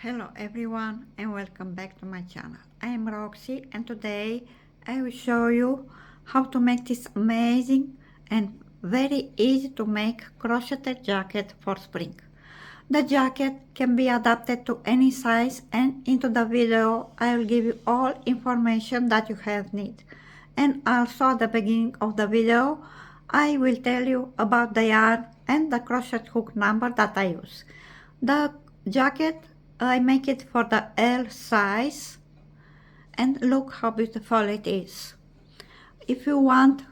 Hello everyone and welcome back to my channel. I am Roxy and today I will show you how to make this amazing and very easy to make crocheted jacket for spring. The jacket can be adapted to any size, and into the video I will give you all information that you have need. And also at the beginning of the video I will tell you about the yarn and the crochet hook number that I use. The jacket I make it for the L size and look how beautiful it is. If you want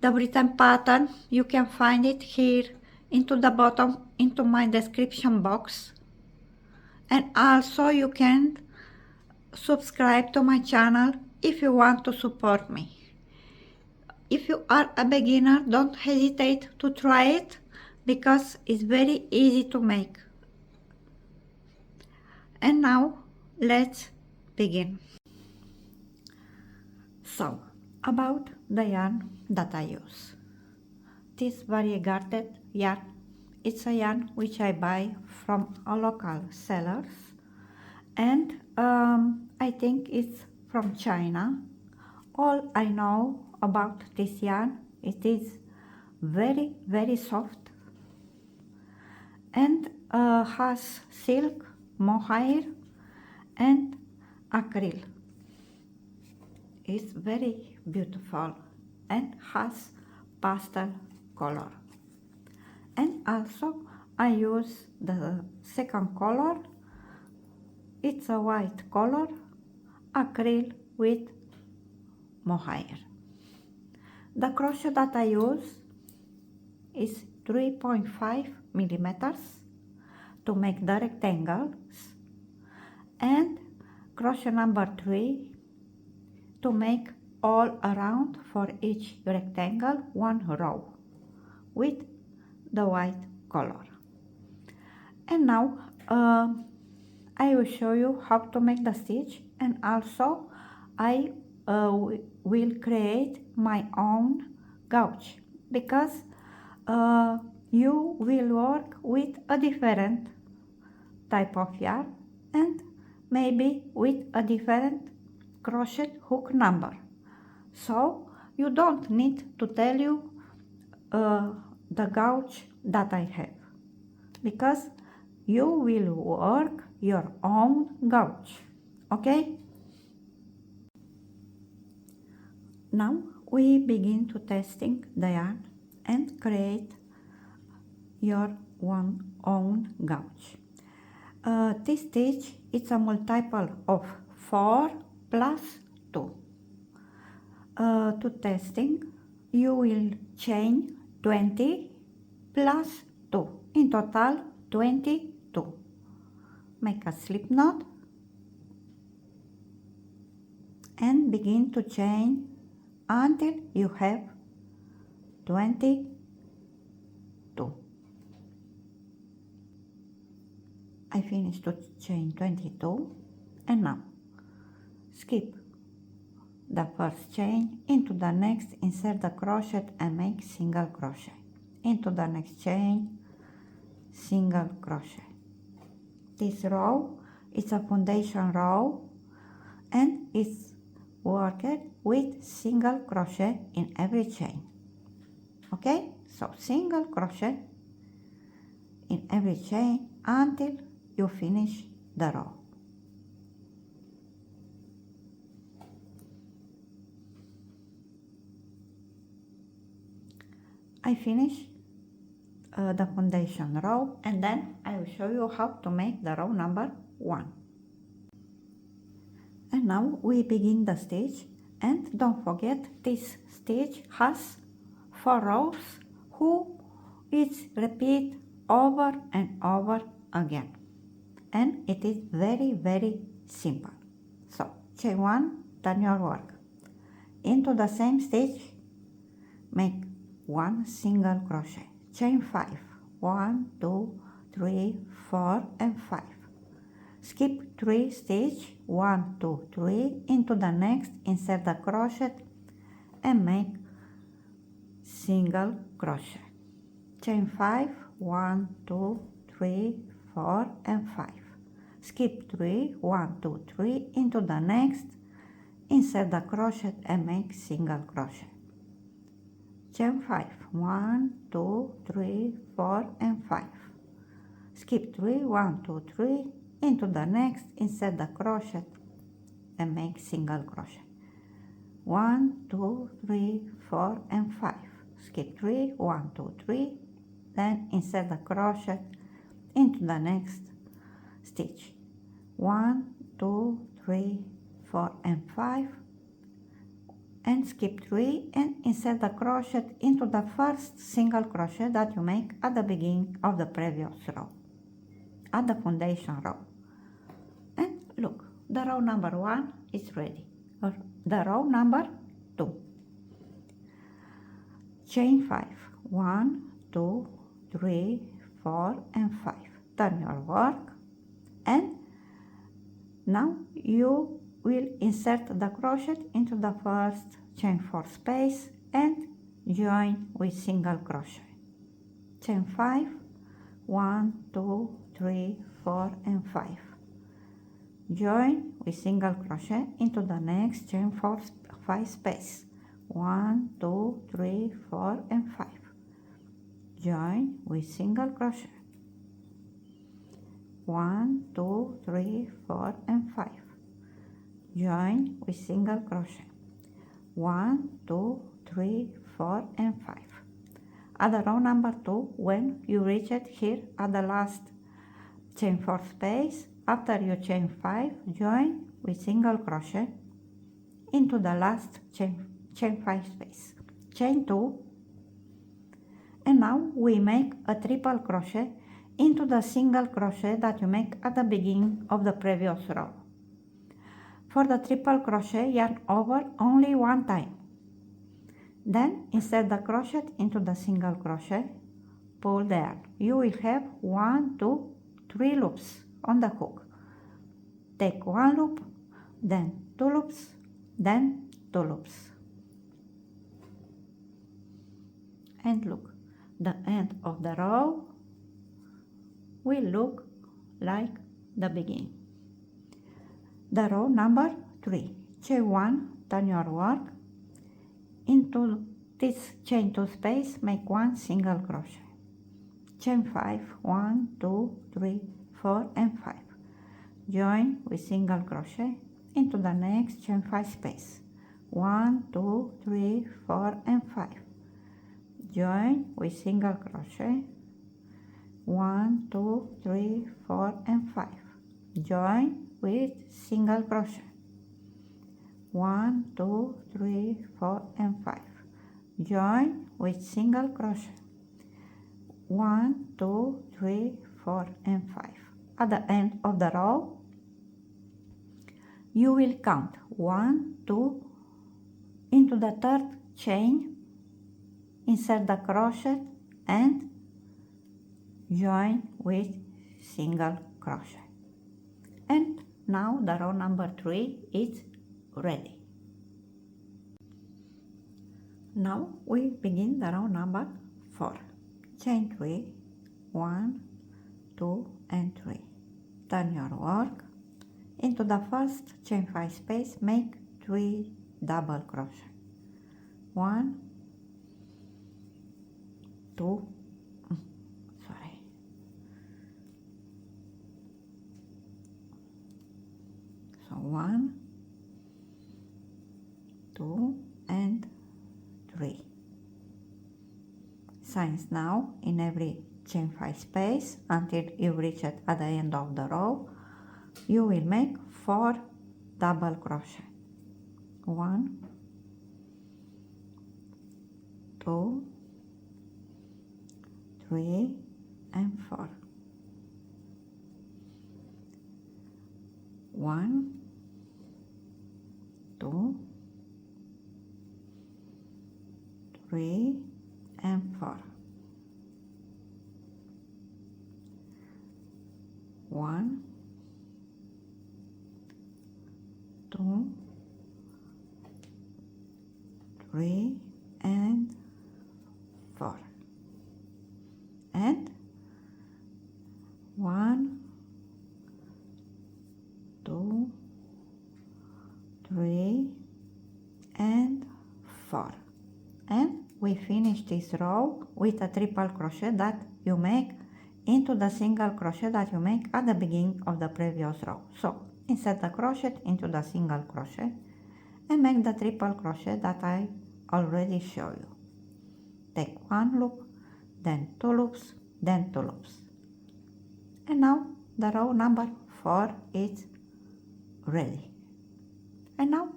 the written pattern, you can find it here into the bottom into my description box, and also you can subscribe to my channel if you want to support me. If you are a beginner, don't hesitate to try it because it's very easy to make. And now let's begin. So, about the yarn that I use. This variegard yarn, it's a yarn which I buy from a local sellers, and I think it's from China. All I know about this yarn, it is very soft and has silk, mohair and acril. It's very beautiful and has pastel color. And also I use the second color. It's a white color, acril with mohair. The crochet that I use is 3.5 millimeters to make the rectangles, and crochet number 3 to make all around for each rectangle one row with the white color. And now I will show you how to make the stitch, and also I will create my own gouge because you will work with a different type of yarn and maybe with a different crochet hook number. So you don't need to tell you the gouge that I have, because you will work your own gouge. Okay? Now we begin to testing the yarn and create your own gouge. This stitch is a multiple of 4 plus 2. To testing, you will chain 20 plus 2, in total 22. Make a slip knot and begin to chain until you have 22. I finished to chain 22, and now skip the first chain, into the next insert the crochet and make single crochet, into the next chain, single crochet. This row is a foundation row and it's worked with single crochet in every chain. Okay, so single crochet in every chain until you finish the row. I finish the foundation row, and then I will show you how to make the row number 1. And now we begin the stitch, and don't forget this stitch has 4 rows who is repeat over and over again, and it is very simple. So chain 1, turn your work into the same stitch, make 1 single crochet, chain 5, 1 2 3 4 and 5, skip 3 stitch, 1 2 3, into the next insert the crochet and make single crochet, chain 5, 1 2 3 4 and 5, skip 3, 1, 2, 3, into the next, insert the crochet and make single crochet. Chain 5, 1, 2, 3, 4 and 5. Skip 3, 1, 2, 3, into the next, insert the crochet and make single crochet. 1, 2, 3, 4 and 5. Skip 3, 1, 2, 3, then insert the crochet into the next stitch. 1, 2, 3, 4 and 5, and skip 3 and insert the crochet into the first single crochet that you make at the beginning of the previous row, at the foundation row. And look, the row number 1 is ready, or the row number 2. Chain 5, 1, 2, 3, 4 and 5. Turn your work, and now you will insert the crochet into the first chain 4 space and join with single crochet. Chain 5, 1, 2, 3, 4 and 5. Join with single crochet into the next chain 5 space. 1, 2, 3, 4 and 5. Join with single crochet. 1, 2, 3, 4 and 5. Join with single crochet. 1, 2, 3, 4 and 5. At the row number 2, when you reach it here at the last chain 4 space, after you chain 5, join with single crochet into the last chain 5 space. Chain 2, and now we make a triple crochet into the single crochet that you make at the beginning of the previous row. For the triple crochet, yarn over only one time. Then insert the crochet into the single crochet, pull the yarn. You will have 1, 2, 3 loops on the hook. Take 1 loop, then 2 loops, then 2 loops. And look, the end of the row will look like the beginning. The row number 3. Chain 1, turn your work. Into this chain 2 space, make 1 single crochet. Chain 5, 1, 2, 3, 4 and 5. Join with single crochet into the next chain 5 space. 1, 2, 3, 4 and 5. Join with single crochet. 1, 2, 3, 4 and 5. Join with single crochet. 1, 2, 3, 4 and 5. Join with single crochet. 1, 2, 3, 4 and 5. At the end of the row, you will count 1, 2 into the third chain, insert the crochet and join with single crochet. And now the row number 3 is ready. Now we begin the row number 4. Chain 3, 1, 2 and 3. Turn your work. Into the first chain 5 space, make 3 double crochet. 1, 2, so 1, 2 and 3. Signs now in every chain 5 space until you reach it at the end of the row. You will make 4 double crochet. 1, 2, 3 and 4. 1, 2, 3 and 4. 1, 2, 3 and 4. And 1, we finish this row with a triple crochet that you make into the single crochet that you make at the beginning of the previous row. So insert the crochet into the single crochet and make the triple crochet that I already show you. Take one loop, then 2 loops, then 2 loops. And now the row number 4 is ready. And now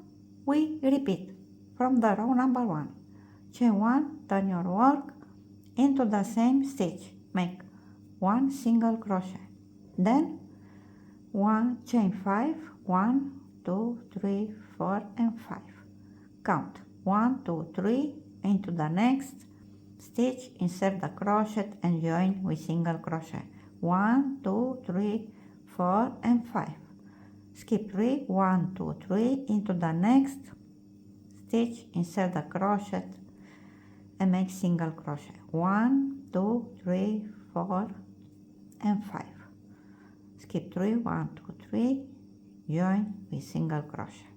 we repeat from the row number 1. Chain 1, turn your work into the same stitch. Make 1 single crochet. Then 1 chain 5, 1, 2, 3, 4 and 5. Count 1, 2, 3 into the next stitch, insert the crochet and join with single crochet. 1, 2, 3, 4 and 5. Skip 3, 1, 2, 3 into the next stitch, insert the crochet and make single crochet. 1, 2, 3, 4 and 5. Skip 3, 1, 2, 3, join with single crochet.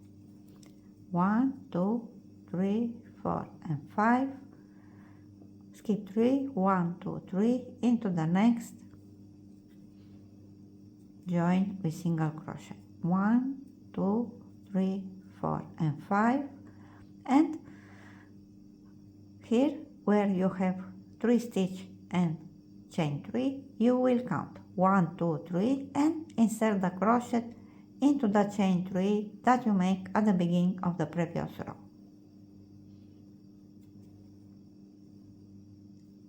1, 2, 3, 4 and 5. Skip 3, 1, 2, 3 into the next, join with single crochet. 1, 2, 3, 4 and 5. And here where you have 3 stitch and chain 3, you will count 1, 2, 3 and insert the crochet into the chain 3 that you make at the beginning of the previous row.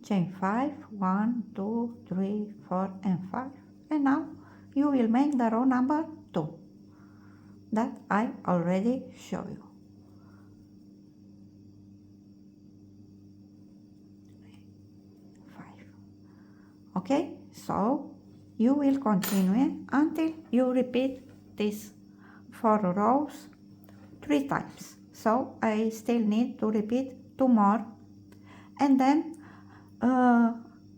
Chain 5, 1, 2, 3, 4 and 5. And now you will make the row number 2 that I already show you. 5. Okay, so you will continue until you repeat these 4 rows 3 times. So I still need to repeat 2 more, and then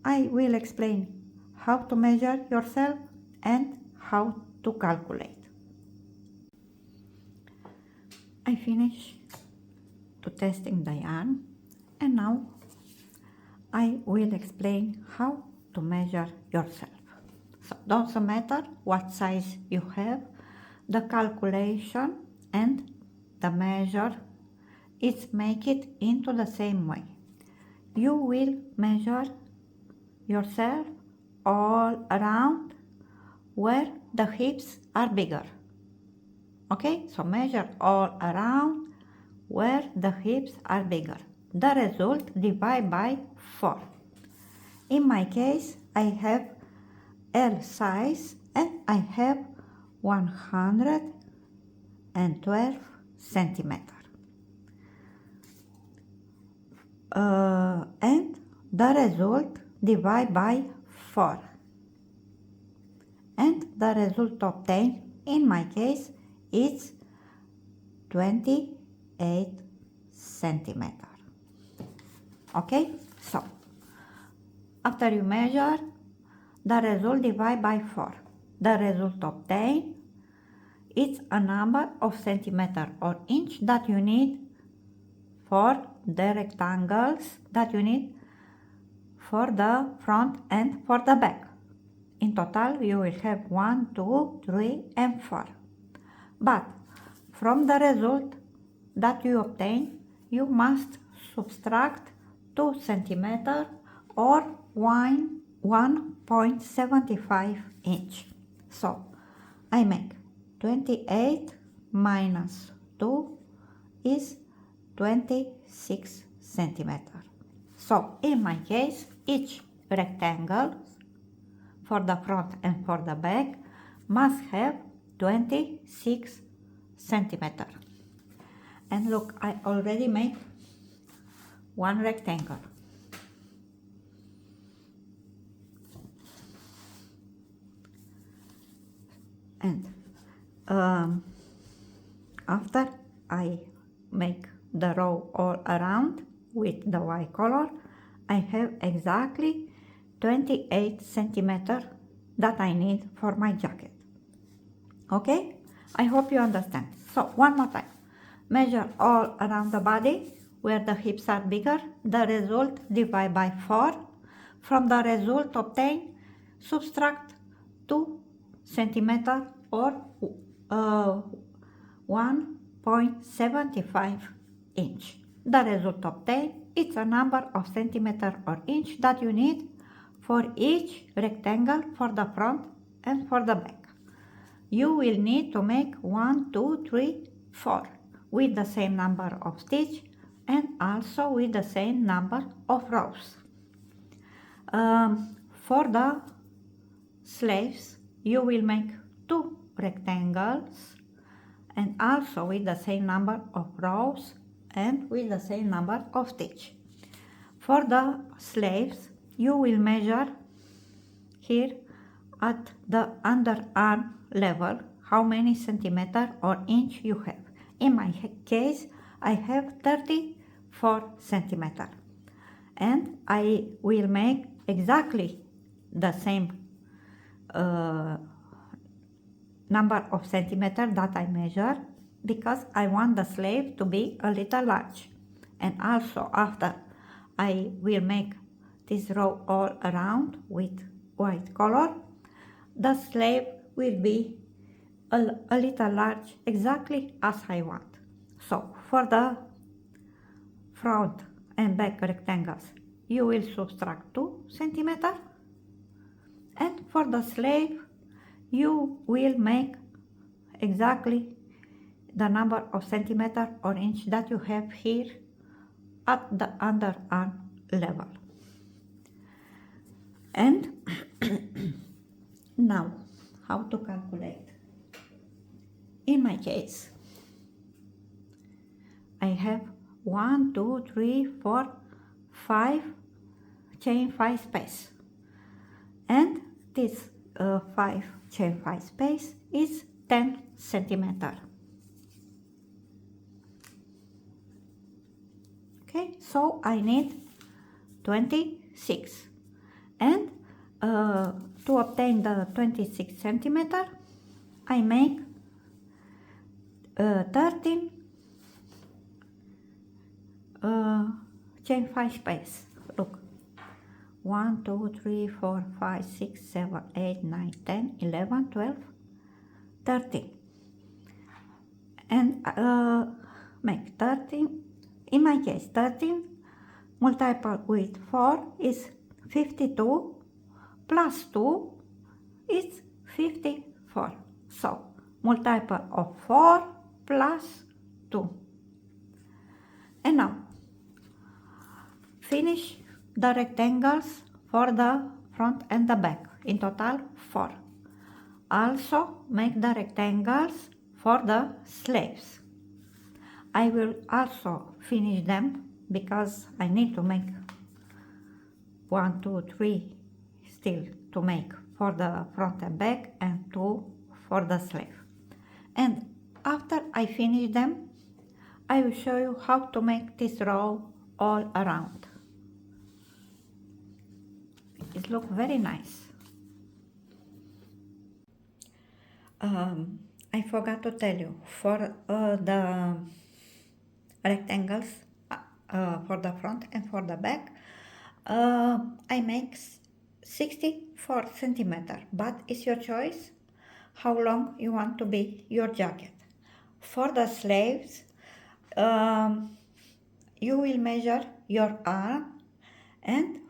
I will explain how to measure yourself and how to calculate. I finish to testing the yarn, and now I will explain how to measure yourself. So doesn't matter what size you have, the calculation and the measure, it's make it into the same way. You will measure yourself all around where the hips are bigger. Okay, so measure all around where the hips are bigger. The result divide by 4. In my case, I have L size and I have 112 centimeters. And the result divide by 4. And the result obtained in my case is 28 centimeters. Okay, so after you measure, the result divide by 4. The result obtained is a number of centimeter or inch that you need for the rectangles that you need for the front and for the back. In total, you will have 1, 2, 3, and 4. But from the result that you obtain, you must subtract 2 centimeters or 1.75 inch. So I make 28 minus 2 is 26 centimeters. So in my case, each rectangle for the front and for the back must have 26 centimeters. And look, I already made one rectangle. And after I make the row all around with the white color, I have exactly 28 centimeters that I need for my jacket. Okay? I hope you understand. So one more time. Measure all around the body where the hips are bigger, the result divide by 4. From the result obtained, subtract 2 centimeter or 1.75 inch. The result obtained is a number of centimeter or inch that you need for each rectangle for the front and for the back. You will need to make 1, 2, 3, 4 with the same number of stitch and also with the same number of rows. For the sleeves, you will make 2 rectangles and also with the same number of rows and with the same number of stitch. For the sleeves, you will measure here at the underarm level how many centimeter or inch you have. In my case, I have 34 centimeter, and I will make exactly the same number of centimeter that I measure, because I want the sleeve to be a little large. And also after I will make this row all around with white color, the sleeve will be a little large, exactly as I want. So for the front and back rectangles, you will subtract 2 centimeter, and for the sleeve you will make exactly the number of centimeter or inch that you have here at the underarm level. And now, how to calculate? In my case, I have 1, 2, 3, 4, 5 chain 5 space, and this 5 chain 5 space is 10 centimeter. Okay, so I need 26, and to obtain the 26 centimeter, I make 13 chain 5 space. Look, 1, 2, 3, 4, 5, 6, 7, 8, 9, 10, 11, 12, 13, and make 13. In my case, 13 multiplied with 4 is 52, plus 2 is 54. So multiple of 4 plus 2. And now finish the rectangles for the front and the back, in total 4. Also make the rectangles for the sleeves. I will also finish them because I need to make 1, 2, 3 still to make for the front and back, and 2 for the sleeve. And after I finish them, I will show you how to make this row all around. It looks very nice. I forgot to tell you, for the rectangles for the front and for the back, I make 64 centimeter, but it's your choice how long you want to be your jacket. For the sleeves, you will measure your arm, and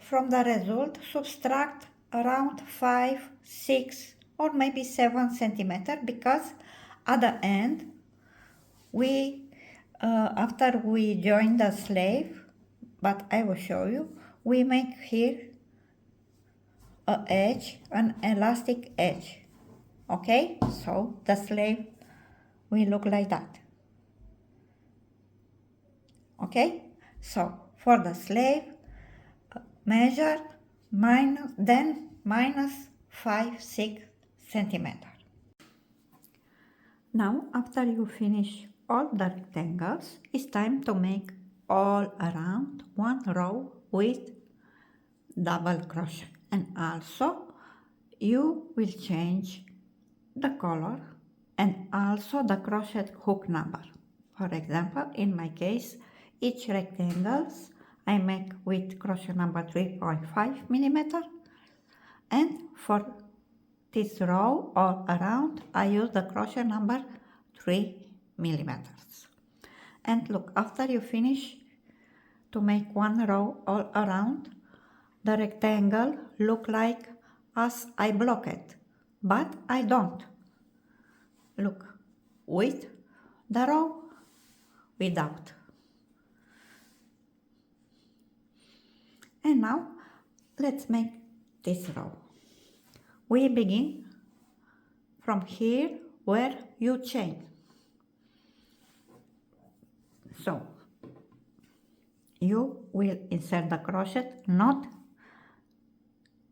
from the result subtract around 5, 6 or maybe 7 centimeter, because at the end we after we join the sleeve, but I will show you, we make here a edge, an elastic edge. Okay, so the sleeve will look like that. Okay, so for the sleeve, measure minus 5, 6 centimeter. Now, after you finish all the rectangles, it's time to make all around one row with double crochet, and also you will change the color and also the crochet hook number. For example, in my case, Each rectangles I make with crochet number 3.5 millimeter, and for this row all around I use the crochet number 3 millimeters. And look, after you finish to make one row all around, the rectangle look like as I block it, but I don't. Look, with the row, without. And now let's make this row. We begin from here where you chain. So you will insert the crochet not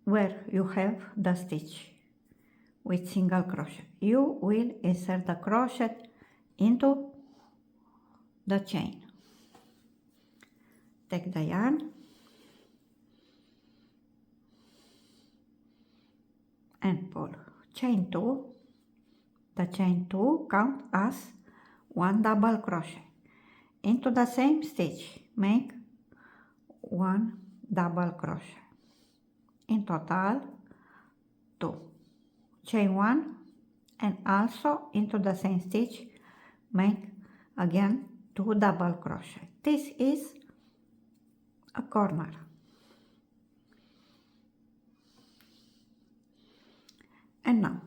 where you have the stitch with single crochet. You will insert the crochet into the chain. Take the yarn and pull. Chain 2. The chain 2 count as one double crochet. Into the same stitch make one double crochet. In total 2. Chain 1 and also into the same stitch make again 2 double crochet. This is a corner. And now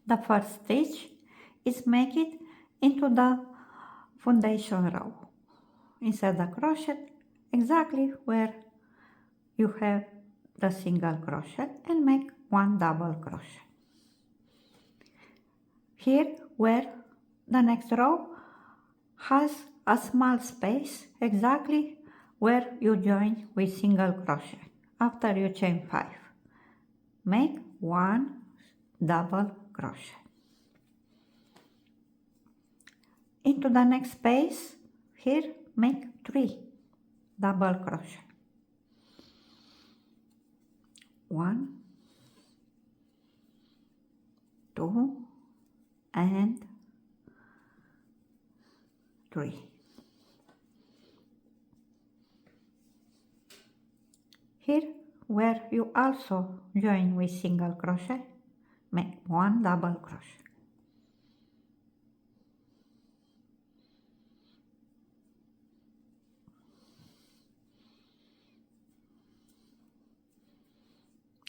the first stitch is make it into the foundation row. Insert the crochet exactly where you have the single crochet and make one double crochet. Here where the next row has a small space exactly where you join with single crochet. After you chain 5, make one double crochet. Into the next space, here make 3 double crochet. 1, 2, and 3. Here where you also join with single crochet, make one double crochet.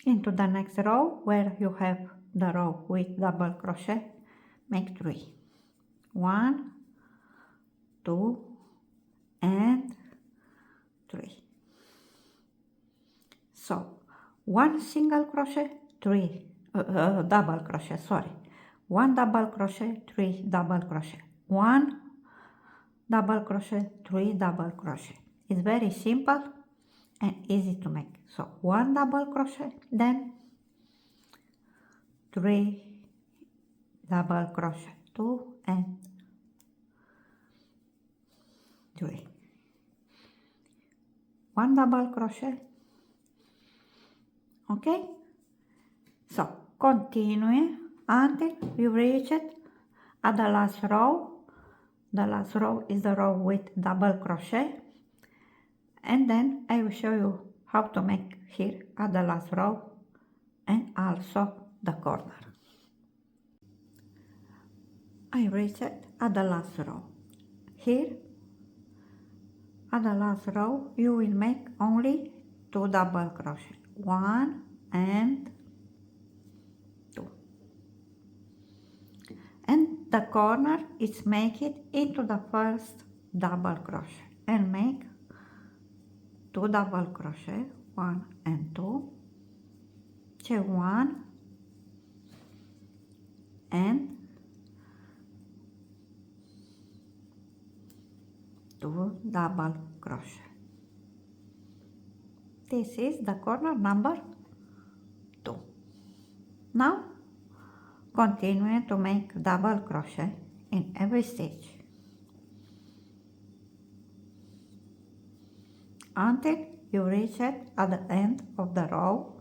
Into the next row where you have the row with double crochet, make 3. 1, 2, and 3. So 1 single crochet, 3 double crochet, sorry. 1 double crochet, 3 double crochet. 1 double crochet, 3 double crochet. It's very simple and easy to make. So 1 double crochet, then 3 double crochet, 2 and 3. 1 double crochet. Okay? So continue until you reach it at the last row. The last row is the row with double crochet, and then I will show you how to make here at the last row and also the corner. I reach it at the last row. Here at the last row you will make only 2 double crochet, 1 and 2, and the corner is make it into the first double crochet and make 2 double crochet, 1 and 2, chain 1 and 2 double crochet. This is the corner number 2. Now continue to make double crochet in every stitch until you reach it at the end of the row,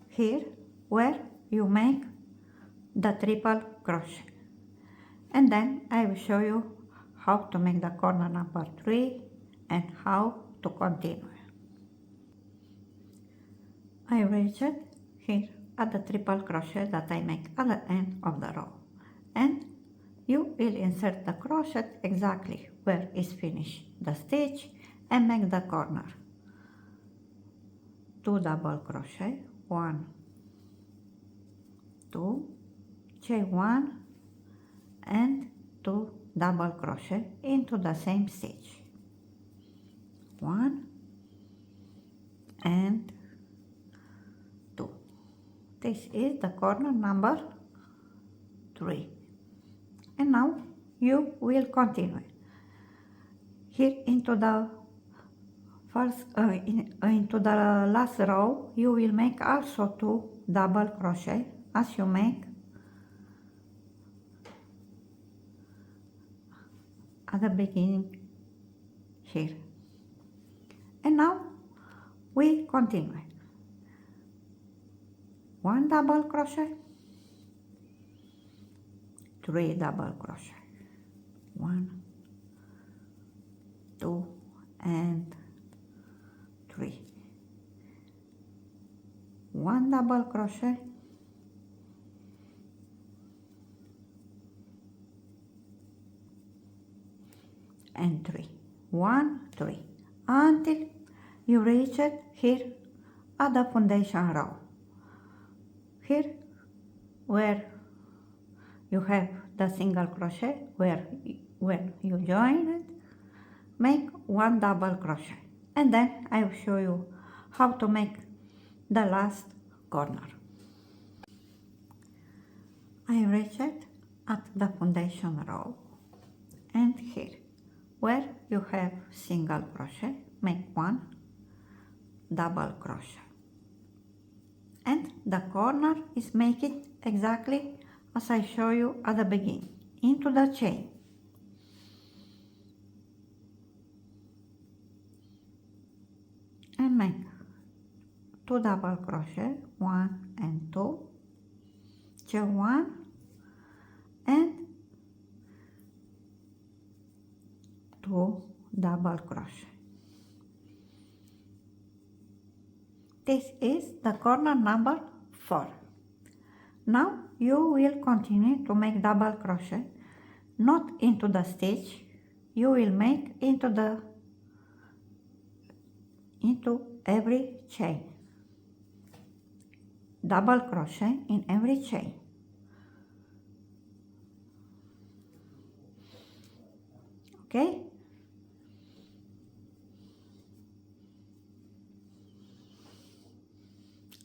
here where you make the triple crochet, and then I will show you how to make the corner number 3 and how to continue. I reached here at the triple crochet that I make at the end of the row, and you will insert the crochet exactly where is finished the stitch and make the corner. 2 double crochet, 1, 2, chain 1 and 2 double crochet into the same stitch, 1 and 2. This is the corner number 3, and now you will continue here into the first into the last row. You will make also 2 double crochet as you make at the beginning here, and now we continue 1 double crochet, 3 double crochet, 1, 2 and 3, 1 double crochet, and 3, 1, 3, until you reach it here at the foundation row. Here where you have the single crochet, where when you join it, make 1 double crochet, and then I will show you how to make the last corner. I reach it at the foundation row, and here where you have single crochet, make 1 double crochet, and the corner is make it exactly as I show you at the beginning, into the chain, and make 2 double crochet, 1 and 2, chain 1 and 2 double crochet. This is the corner number 4. Now you will continue to make double crochet, not into the stitch, you will make into every chain, double crochet in every chain. Okay?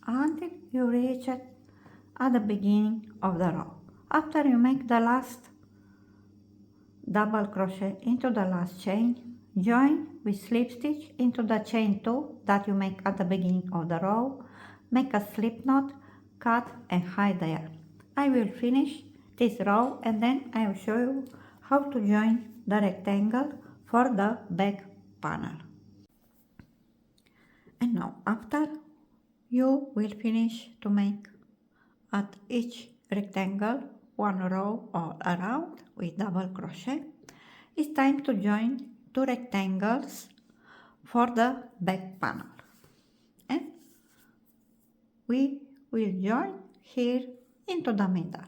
Until you reach it at the beginning of the row. After you make the last double crochet into the last chain, join with slip stitch into the chain 2 that you make at the beginning of the row, make a slip knot, cut and hide the yarn. I will finish this row and then I will show you how to join the rectangle for the back panel. And now after you will finish to make at each rectangle 1 row all around with double crochet, it's time to join 2 rectangles for the back panel, and we will join here into the middle.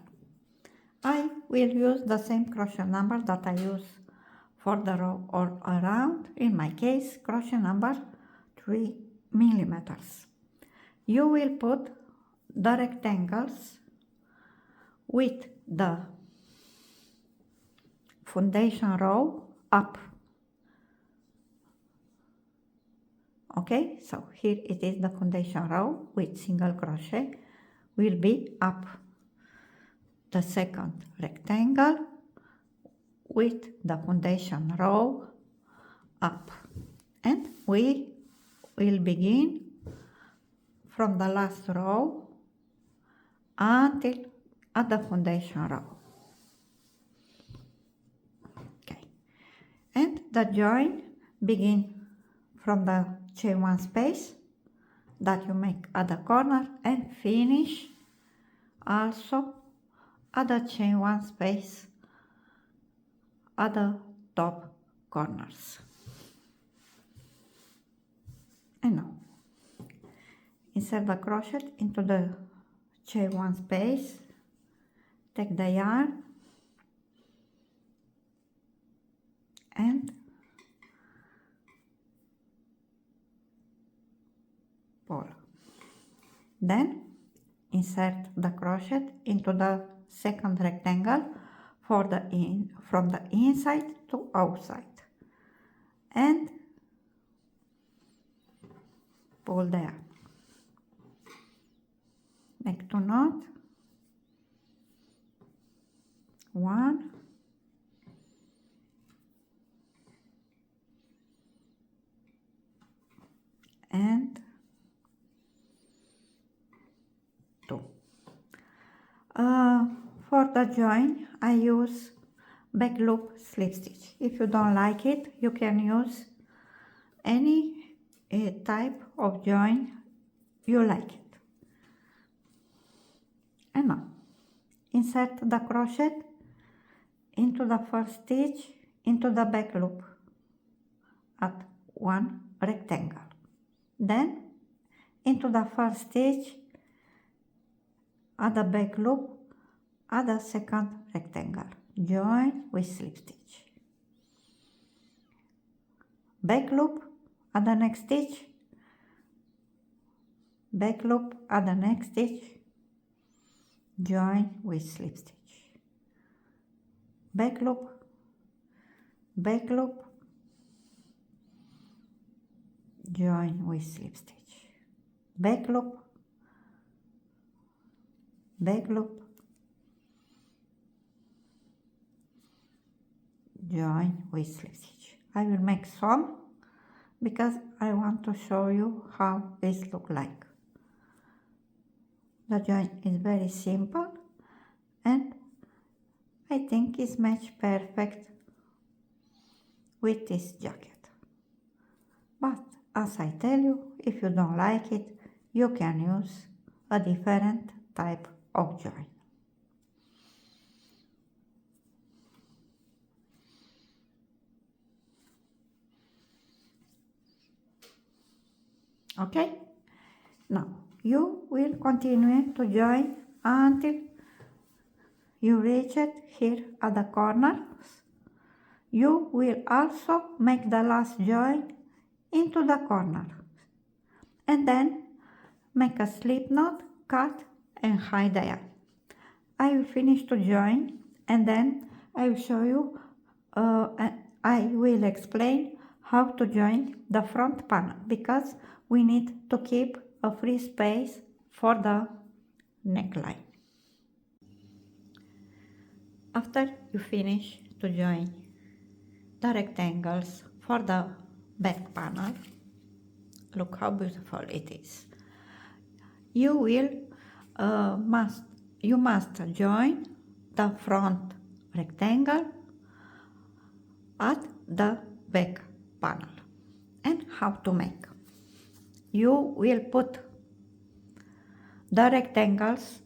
I will use the same crochet number that I use for the row all around, in my case crochet number 3 millimeters. You will put the rectangles with the foundation row up. Okay, so here it is the foundation row with single crochet will be up. The second rectangle with the foundation row up, and we will begin from the last row until at the foundation row. Okay, and the join begin from the chain 1 space that you make at the corner and finish also at the chain 1 space at the top corners. And now insert the crochet into the chain one space, take the yarn and pull. Then insert the crochet into the second rectangle from the inside to outside and pull there. Make 2 knots, 1, and 2. For the join I use back loop slip stitch. If you don't like it, you can use any type of join you like it. And now insert the crochet into the first stitch into the back loop at one rectangle, then into the first stitch at the back loop at the second rectangle, join with slip stitch, back loop at the next stitch, back loop at the next stitch, join with slip stitch, back loop, back loop, join with slip stitch, back loop, back loop, join with slip stitch. I will make some because I want to show you how this look like. The join is very simple and I think it's match perfect with this jacket. But as I tell you, if you don't like it, you can use a different type of join. Okay? Now you will continue to join until you reach it here at the corners. You will also make the last join into the corner and then make a slip knot, cut and hide the yarn. I will finish to join and then I will show you I will explain how to join the front panel because we need to keep a free space for the neckline. After you finish to join the rectangles for the back panel, look how beautiful it is. You must join the front rectangle at the back panel. And how to make? You will put the rectangles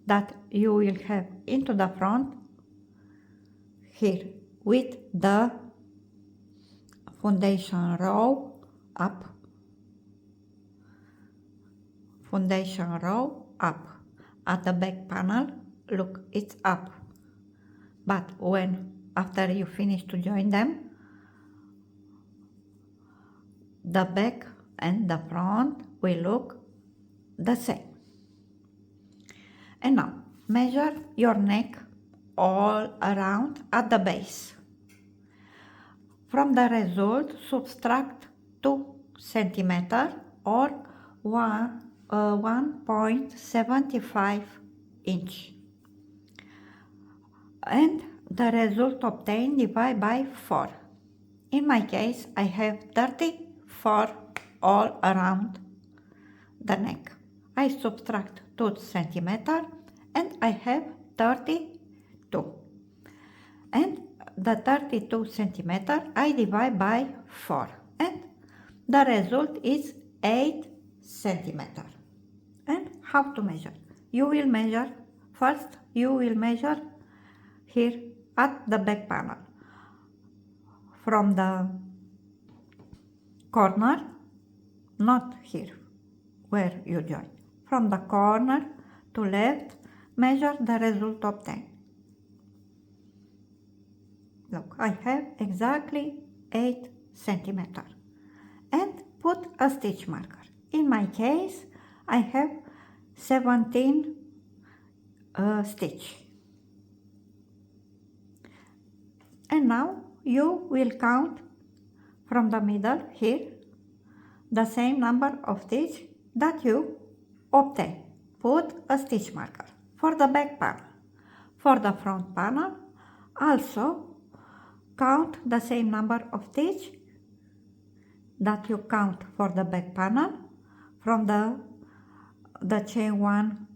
that you will have into the front here with the foundation row up, foundation row up. At the back panel, look, it's up. But when after you finish to join them, the back and the front will look the same. And now measure your neck all around at the base. From the result, subtract 2 centimeters or 1.75 inch. And the result obtained divide by 4. In my case, I have 34 all around the neck. I subtract 2 centimeters and I have 32. And the 32 centimeters I divide by 4 and the result is 8 centimeters. And how to measure? You will measure, first you will measure here at the back panel. from the corner, not here where you join, from the corner to left, measure the result obtained. Look, I have exactly 8 centimeters and put a stitch marker. In my case, I have 17 stitch. And now you will count from the middle here the same number of stitch that you obtain. Put a stitch marker for the back panel. For the front panel, also count the same number of stitch that you count for the back panel. From the chain 1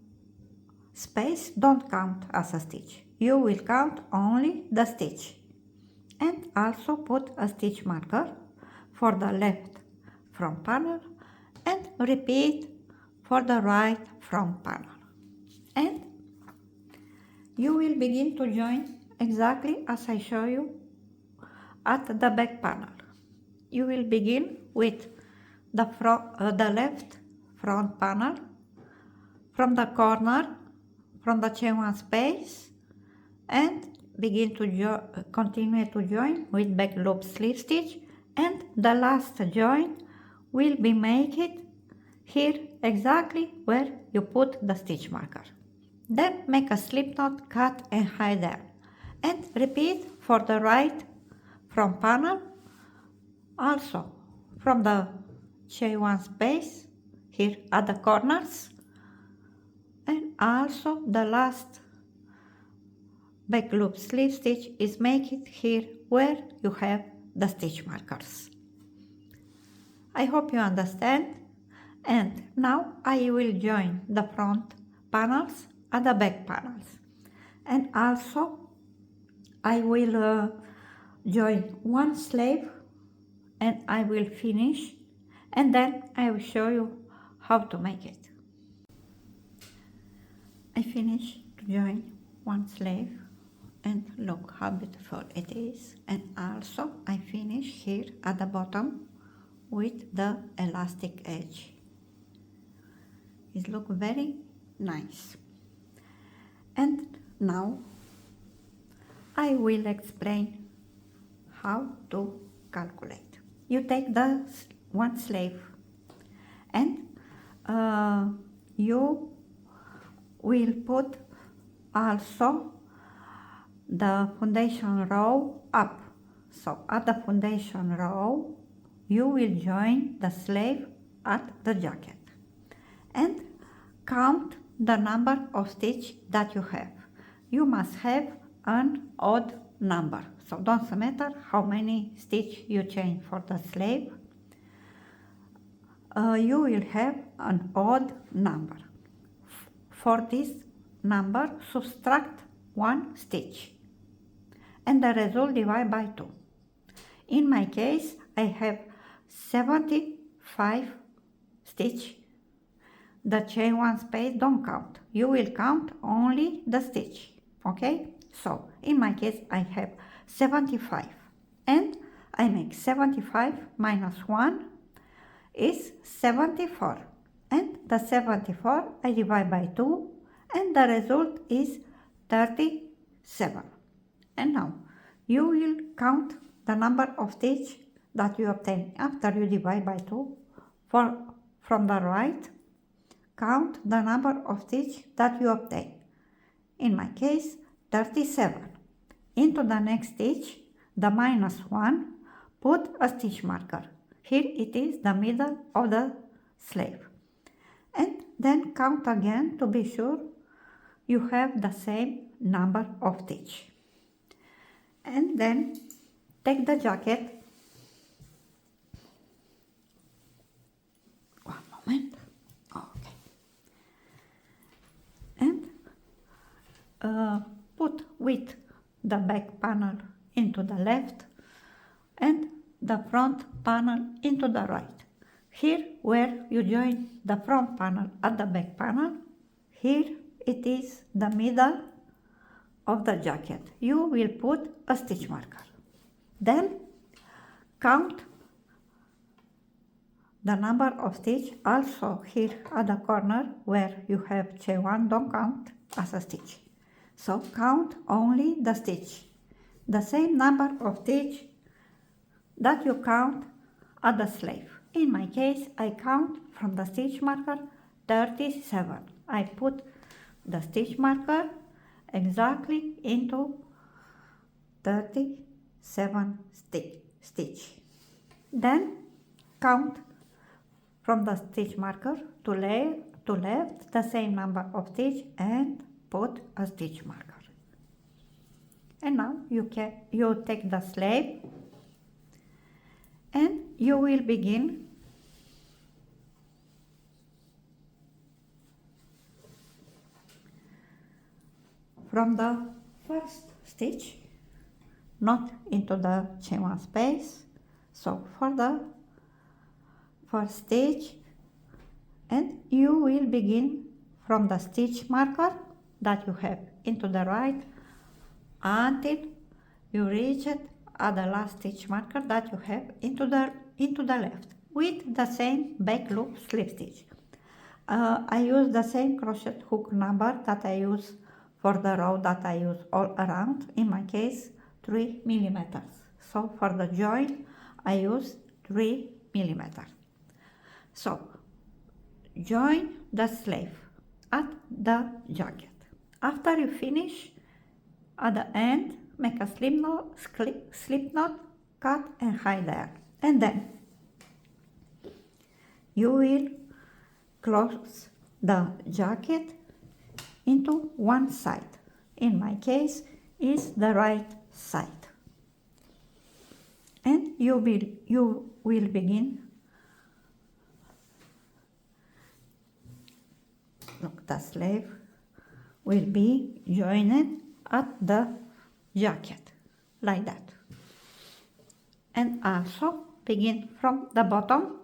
space, don't count as a stitch. You will count only the stitch. And also put a stitch marker for the left front panel and repeat for the right front panel. And you will begin to join exactly as I show you at the back panel. You will begin with the left front panel from the corner, from the chain 1 space, and begin to continue to join with back loop slip stitch, and the last join will be make it here exactly where you put the stitch marker. Then make a slip knot, cut and hide them, and repeat for the right front panel, also from the chain 1 space here at the corners, and also the last back loop slip stitch is make it here where you have the stitch markers. I hope you understand, and now I will join the front panels at the back panels, and also I will join one sleeve and I will finish, and then I will show you how to make it. I finish to join one sleeve, and look how beautiful it is, and also I finish here at the bottom with the elastic edge. It looks very nice. And now I will explain how to calculate. You take the one sleeve and you will put also the foundation row up. So at the foundation row you will join the sleeve at the jacket and count the number of stitch that you have. You must have an odd number, so don't matter how many stitch you change for the sleeve, you will have an odd number. For this number, subtract one stitch and the result divide by 2. In my case, I have 75 stitch. The chain 1 space don't count. You will count only the stitch. Okay? So, in my case, I have 75. And I make 75 minus 1 is 74. And the 74 I divide by 2. And the result is 37. And now, you will count the number of stitch that you obtain after you divide by 2. From the right, count the number of stitch that you obtain. In my case, 37. Into the next stitch, the minus 1, put a stitch marker. Here it is the middle of the sleeve. And then count again to be sure you have the same number of stitch. And then take the jacket. One moment. Okay. And put with the back panel into the left and the front panel into the right. Here where you join the front panel at the back panel, here it is the middle of the jacket. You will put a stitch marker. Then count the number of stitch. Also here at the corner where you have chain 1, don't count as a stitch. So count only the stitch, the same number of stitch that you count at the sleeve. In my case, I count from the stitch marker 37. I put the stitch marker exactly into 37 stitch. Then count from the stitch marker to left the same number of stitch and put a stitch marker. And now you take the sleeve and you will begin from the first stitch, not into the chain 1 space. So for the first stitch, and you will begin from the stitch marker that you have into the right until you reach it at the last stitch marker that you have into the left with the same back loop slip stitch. I use the same crochet hook number that I use for the row that I use all around, in my case 3 millimeters. So for the join I use 3 millimeters. So join the sleeve at the jacket. After you finish, at the end make a slip knot, cut and hide there, and then you will close the jacket into one side. In my case is the right side, and you will begin. Look, the sleeve will be joined at the jacket like that, and also begin from the bottom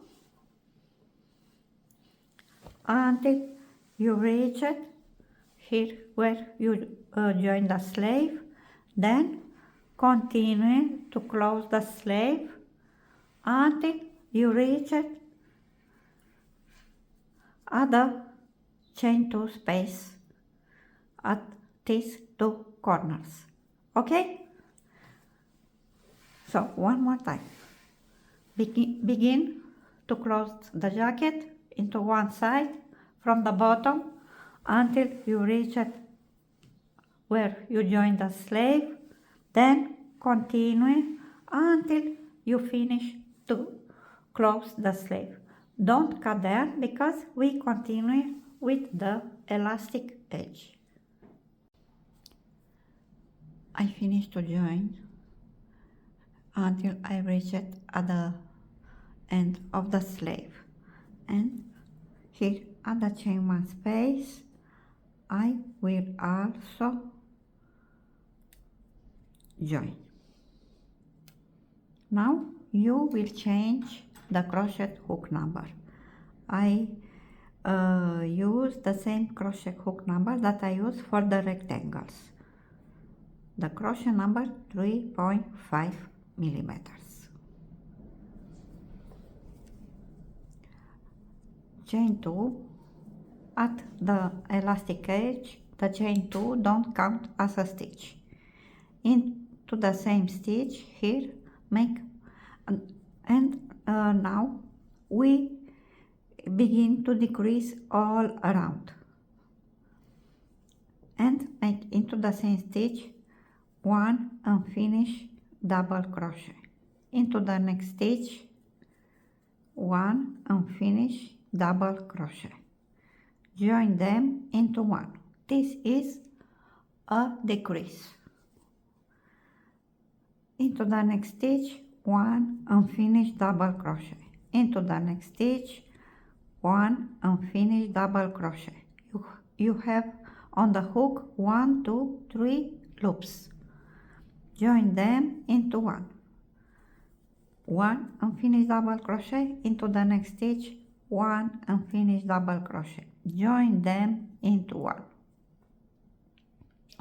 until you reach it here where you join the sleeve. Then continue to close the sleeve until you reach it at the chain 2 space at these 2 corners. Okay? So one more time. Begin to close the jacket into one side from the bottom until you reach it where you join the sleeve. Then continue until you finish to close the sleeve. Don't cut there because we continue with the elastic edge. I finish to join until I reach it at the end of the sleeve, and here at the chain 1 space I will also join. Now you will change the crochet hook number. I use the same crochet hook number that I use for the rectangles. The crochet number 3.5 millimeters. Chain 2 at the elastic edge. The chain 2 don't count as a stitch. Into the same stitch here make and now we begin to decrease all around and make into the same stitch 1 unfinished double crochet. Into the next stitch 1 unfinished double crochet. Join them into 1. This is a decrease. Into the next stitch 1 unfinished double crochet. Into the next stitch 1 unfinished double crochet. You have on the hook 1, 2, 3 loops. Join them into 1. 1 unfinished double crochet. Into the next stitch 1 unfinished double crochet. Join them into 1.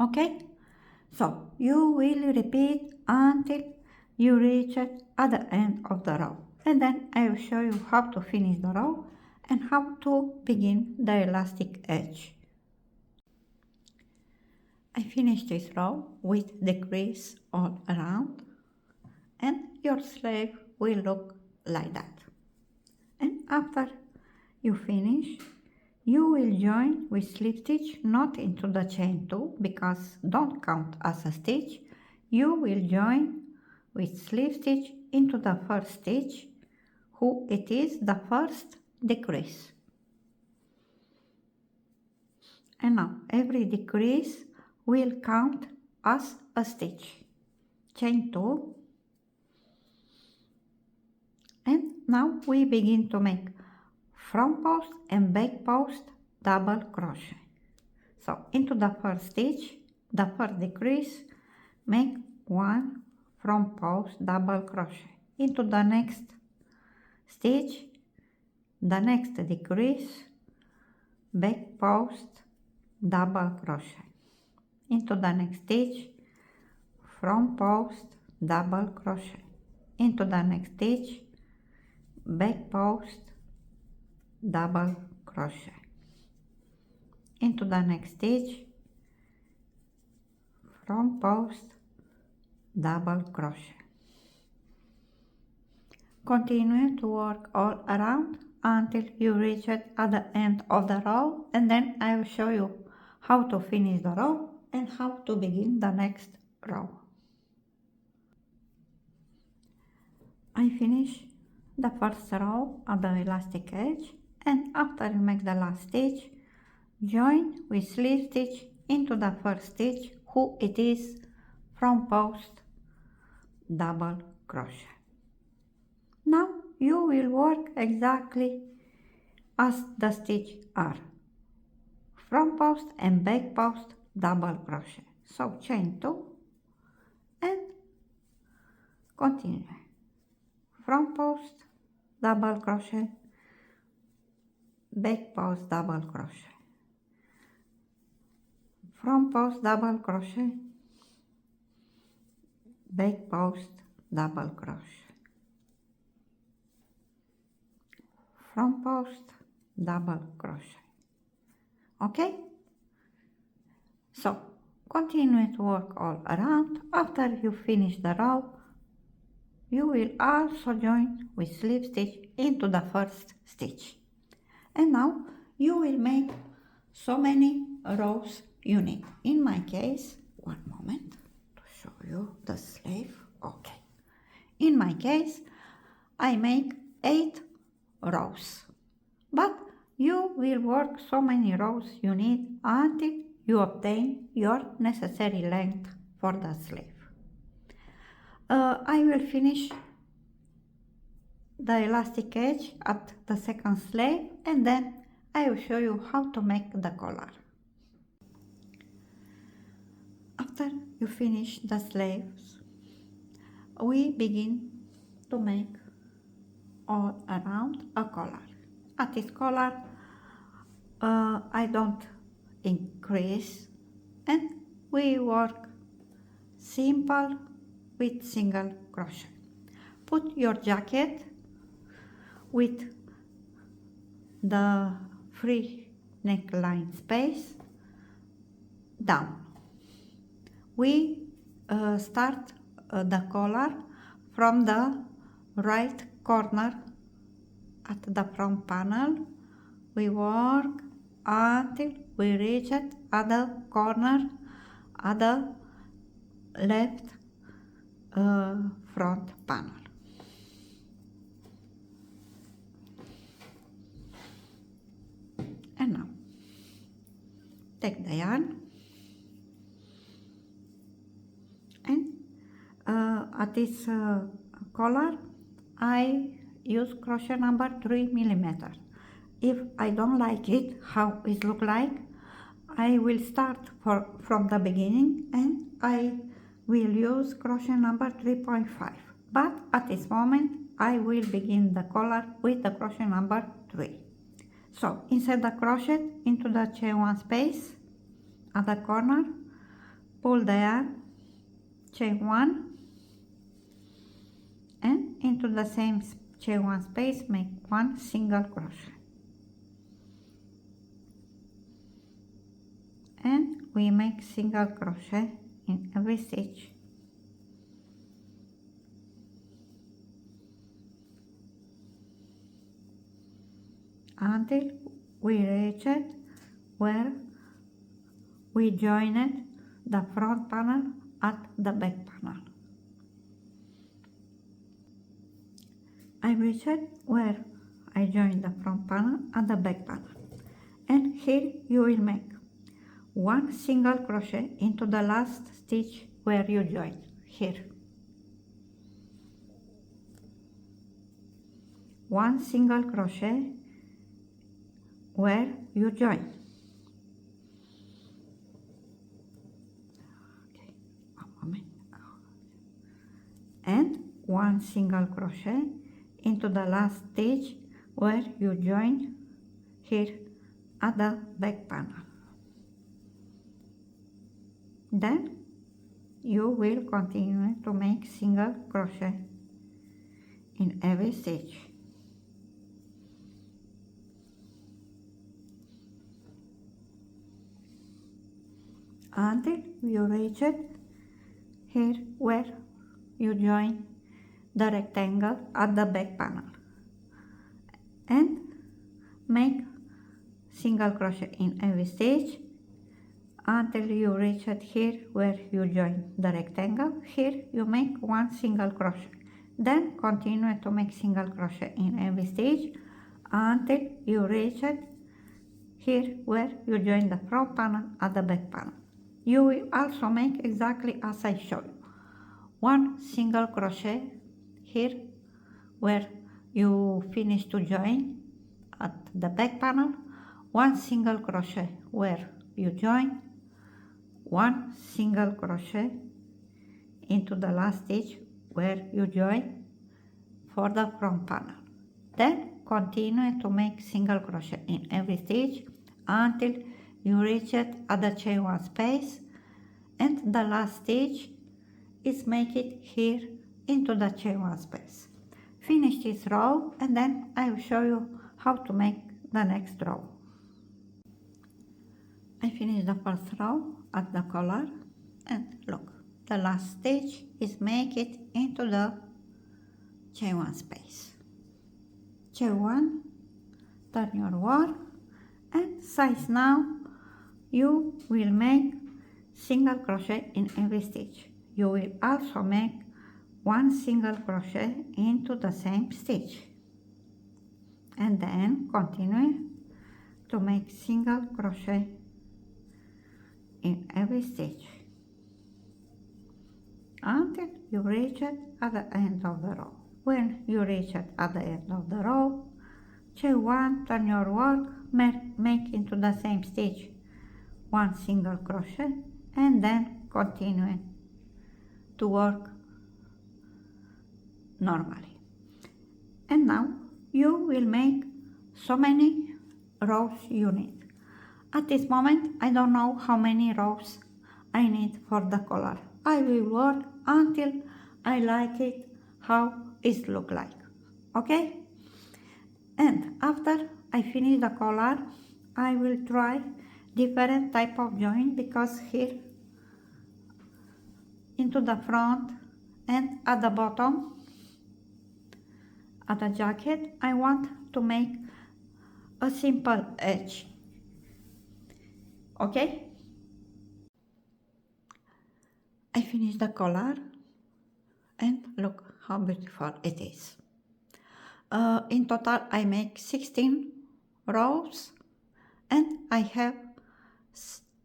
Okay? So you will repeat until you reach it at the end of the row. And then I will show you how to finish the row and how to begin the elastic edge. I finished this row with decrease all around, and your sleeve will look like that. And after you finish, you will join with slip stitch, not into the chain 2 because don't count as a stitch. You will join with slip stitch into the first stitch, who it is the first decrease. And now every decrease will count as a stitch. Chain 2. And now we begin to make front post and back post double crochet. So into the first stitch, the first decrease, make 1 front post double crochet. Into the next stitch, the next decrease, back post double crochet. Into the next stitch, front post double crochet. Into the next stitch, back post double crochet. Into the next stitch, front post double crochet. Continue to work all around until you reach it at the end of the row, and then I will show you how to finish the row and how to begin the next row. I finish the first row at the elastic edge, and after you make the last stitch, join with slip stitch into the first stitch, who it is front post double crochet. Now you will work exactly as the stitch are. Front post and back post double crochet. So chain 2 and continue. Front post double crochet, back post double crochet, front post double crochet, back post double crochet, front post double crochet. Okay, so continue to work all around. After you finish the row, you will also join with slip stitch into the first stitch. And now you will make so many rows you need. In my case, one moment to show you the sleeve. Okay. In my case, I make 8 rows. But you will work so many rows you need until you obtain your necessary length for the sleeve. I will finish the elastic edge at the second sleeve, and then I will show you how to make the collar. After you finish the sleeves, we begin to make all around a collar. At this collar, I don't increase, and we work simple with single crochet. Put your jacket with the free neckline space down. We start the collar from the right corner at the front panel. We work until we reach it at the corner at the left front panel. And now take the yarn and at this collar I use crochet number 3 millimeters. If I don't like it how it look like, I will start from the beginning and I will use crochet number 3.5. But at this moment I will begin the collar with the crochet number 3. So insert the crochet into the chain 1 space at the corner, pull the yarn, chain 1, and into the same chain one space make one single crochet, and we make single crochet in every stitch. Until we reach it where we joined the front panel at the back panel. I reached where I joined the front panel at the back panel, and here you will make one single crochet into the last stitch where you joined, here. One single crochet where you join. Okay, one moment. And one single crochet into the last stitch where you join, here at the back panel. Then you will continue to make single crochet in every stitch. Until you reach it here where you join the rectangle at the back panel, and make single crochet in every stitch until you reach it here where you join the rectangle. Here you make one single crochet, then continue to make single crochet in every stitch until you reach it here where you join the front panel at the back panel. You will also make exactly as I showed you. One single crochet here where you finish to join at the back panel, one single crochet where you join, one single crochet into the last stitch where you join for the front panel. Then continue to make single crochet in every stitch until you reach it at the chain one space, and the last stitch is make it here into the chain one space. Finish this row and then I will show you how to make the next row. I finished the first row at the collar, and look, the last stitch is make it into the chain one space. Chain one, turn your work, and size now you will make single crochet in every stitch. You will also make one single crochet into the same stitch, and then continue to make single crochet in every stitch until you reach it at the end of the row. When you reach it at the end of the row, chain one, turn your work, make into the same stitch one single crochet, and then continue to work normally. And now you will make so many rows you need. At this moment I don't know how many rows I need for the collar. I will work until I like it how it look like, okay? And after I finish the collar, I will try different type of join, because here into the front and at the bottom at the jacket I want to make a simple edge, okay? I finished the collar and look how beautiful it is. In total I make 16 rows and I have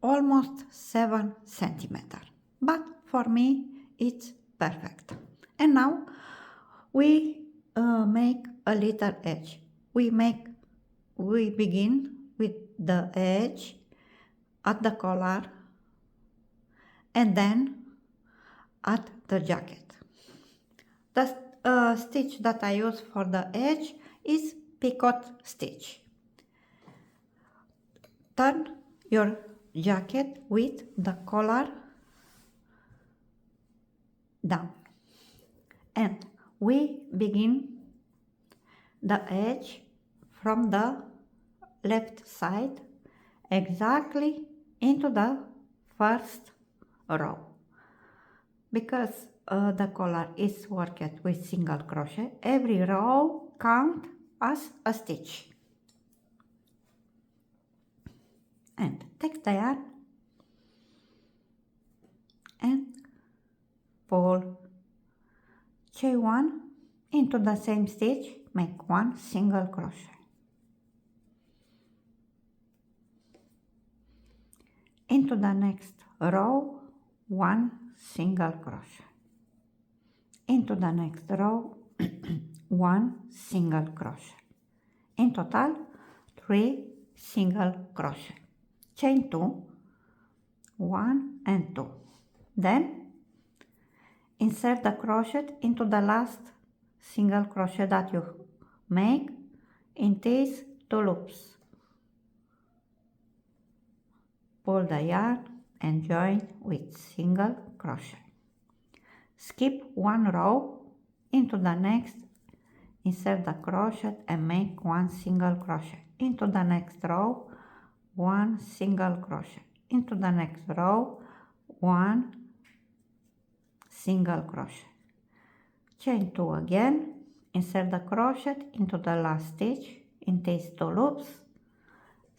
almost 7 centimeters, but for me it's perfect. And now we make a little edge. We begin with the edge at the collar and then at the jacket. The stitch that I use for the edge is Picot stitch. Turn your jacket with the collar down, and we begin the edge from the left side exactly into the first row. Because the collar is worked with single crochet, every row counts as a stitch. And take the yarn and pull chain 1 into the same stitch, make 1 single crochet. Into the next row, 1 single crochet. Into the next row, 1 single crochet. In total, 3 single crochet. Chain 2, 1 and 2. Then insert the crochet into the last single crochet that you make in these 2 loops. Pull the yarn and join with single crochet. Skip 1 row into the next, insert the crochet and make 1 single crochet. Into the next row, 1 single crochet. Into the next row, 1 single crochet. Chain 2 again, insert the crochet into the last stitch in these 2 loops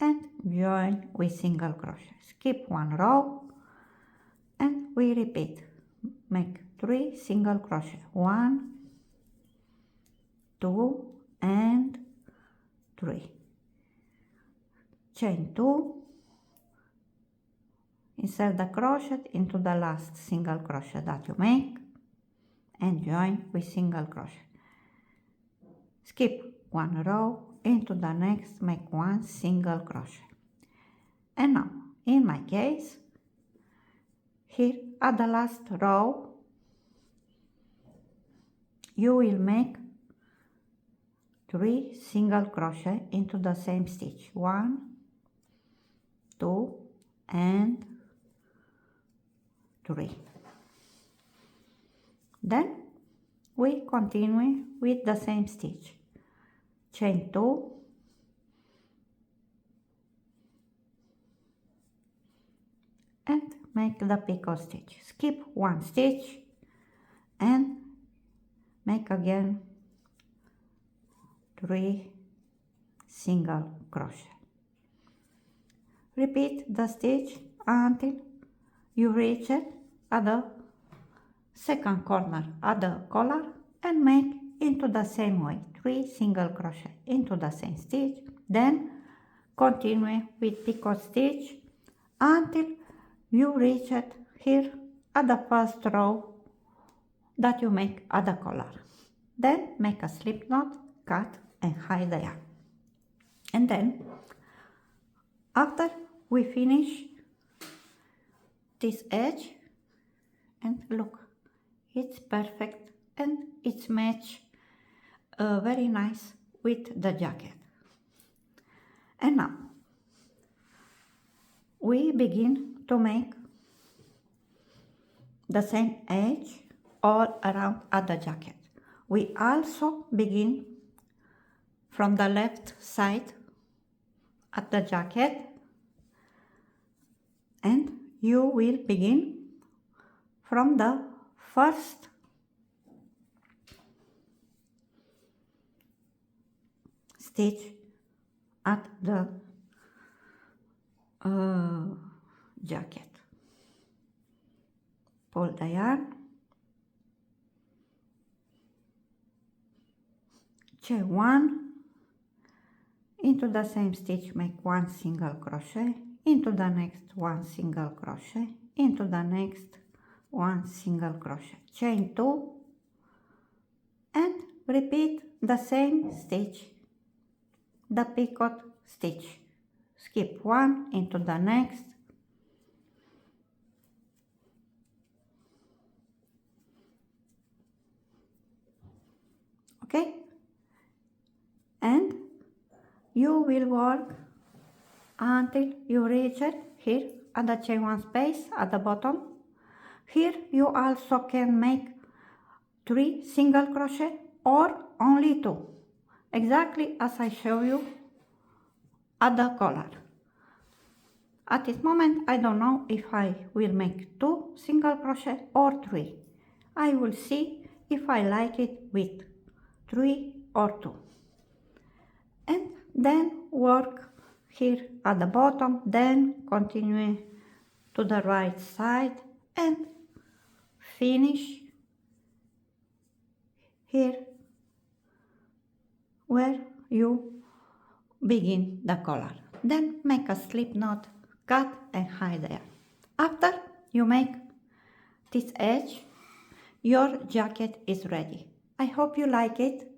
and join with single crochet. Skip 1 row and we repeat. Make 3 single crochet. 1, 2 and 3. Chain 2, insert the crochet into the last single crochet that you make and join with single crochet. Skip 1 row, into the next make 1 single crochet. And now, in my case, here at the last row, you will make 3 single crochet into the same stitch. 1, 2 and 3. Then we continue with the same stitch. Chain 2, and make the picot stitch. Skip 1 stitch and make again 3 single crochet. Repeat the stitch until you reach it at the second corner at the collar and make into the same way 3 single crochet into the same stitch. Then continue with picot stitch until you reach it here at the first row that you make at the collar. Then make a slip knot, cut and hide the yarn. And then after we finish this edge, and look, it's perfect and it's matched very nice with the jacket. And now we begin to make the same edge all around at the jacket. We also begin from the left side at the jacket, and you will begin from the first stitch at the jacket. Pull the yarn, chain 1, into the same stitch make 1 single crochet, into the next 1 single crochet, into the next 1 single crochet, chain 2 and repeat the same stitch, the picot stitch. Skip 1 into the next, okay, and you will work until you reach it here at the chain 1 space at the bottom. Here you also can make 3 single crochet or only 2, exactly as I show you at the collar. At this moment I don't know if I will make 2 single crochet or 3. I will see if I like it with 3 or 2. And then work here at the bottom, then continue to the right side and finish here where you begin the collar. Then make a slip knot, cut and hide there. After you make this edge, your jacket is ready. I hope you like it,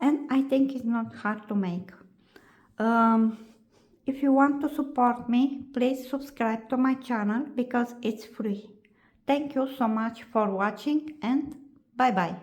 and I think it's not hard to make. If you want to support me, please subscribe to my channel because it's free. Thank you so much for watching, and bye bye.